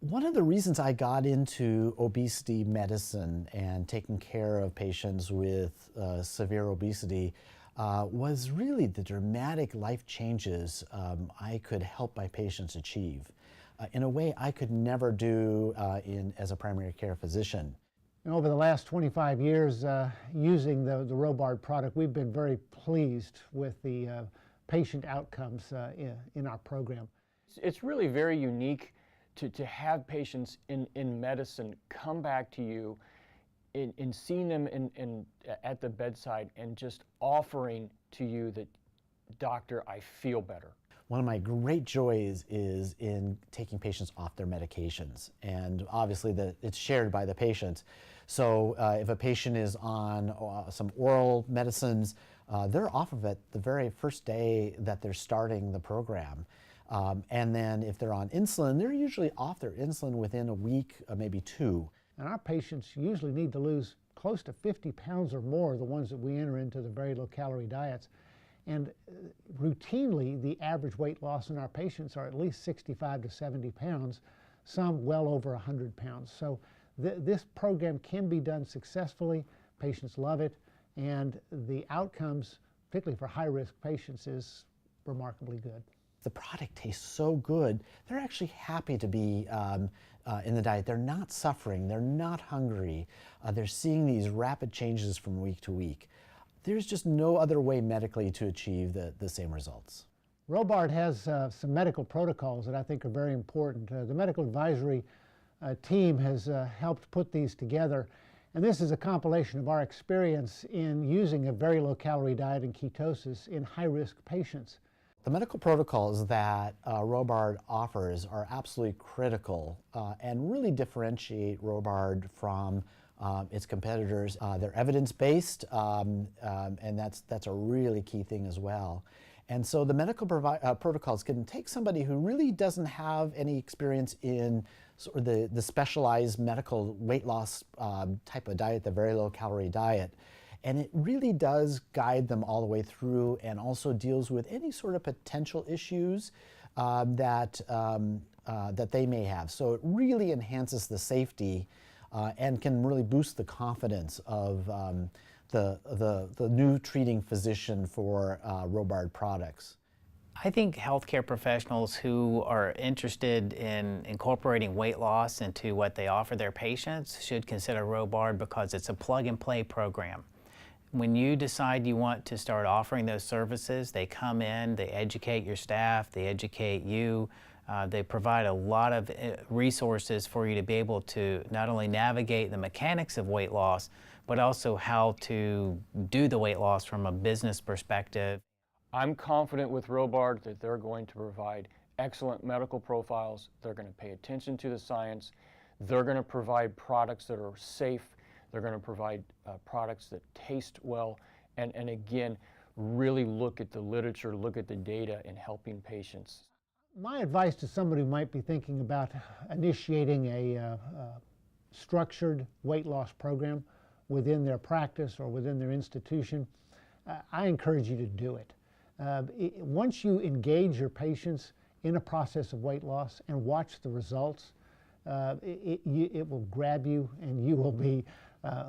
One of the reasons I got into obesity medicine and taking care of patients with severe obesity was really the dramatic life changes I could help my patients achieve in a way I could never do as a primary care physician. And over the last 25 years using the Robard product, we've been very pleased with the patient outcomes in our program. It's really very unique to have patients in medicine come back to you in seeing them at the bedside and just offering to you that, doctor, I feel better. One of my great joys is in taking patients off their medications, and obviously it's shared by the patient. So if a patient is on some oral medicines, they're off of it the very first day that they're starting the program. And then if they're on insulin, they're usually off their insulin within a week, maybe two. And our patients usually need to lose close to 50 pounds or more, the ones that we enter into the very low-calorie diets. And routinely, the average weight loss in our patients are at least 65 to 70 pounds, some well over 100 pounds. So this program can be done successfully. Patients love it, and the outcomes, particularly for high-risk patients, is remarkably good. The product tastes so good, they're actually happy to be in the diet. They're not suffering, they're not hungry. They're seeing these rapid changes from week to week. There's just no other way medically to achieve the same results. Robard has some medical protocols that I think are very important. The medical advisory team has helped put these together, and this is a compilation of our experience in using a very low-calorie diet and ketosis in high-risk patients. The medical protocols that Robard offers are absolutely critical and really differentiate Robard from its competitors. They're evidence-based, and that's a really key thing as well. And so the medical protocols can take somebody who really doesn't have any experience in sort of the specialized medical weight loss type of diet, the very low-calorie diet, and it really does guide them all the way through and also deals with any sort of potential issues that they may have. So it really enhances the safety and can really boost the confidence of the new treating physician for Robard products. I think healthcare professionals who are interested in incorporating weight loss into what they offer their patients should consider Robard because it's a plug-and-play program. When you decide you want to start offering those services, they come in, they educate your staff, they educate you, they provide a lot of resources for you to be able to not only navigate the mechanics of weight loss, but also how to do the weight loss from a business perspective. I'm confident with Robard that they're going to provide excellent medical profiles, they're going to pay attention to the science, they're going to provide products that are safe, they're going to provide products that taste well, and again, really look at the literature, look at the data in helping patients. My advice to somebody who might be thinking about initiating a structured weight loss program within their practice or within their institution, I encourage you to do it. Once you engage your patients in a process of weight loss and watch the results, it will grab you and you will be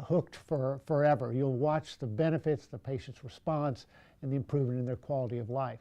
hooked for forever. You'll watch the benefits, the patient's response, and the improvement in their quality of life.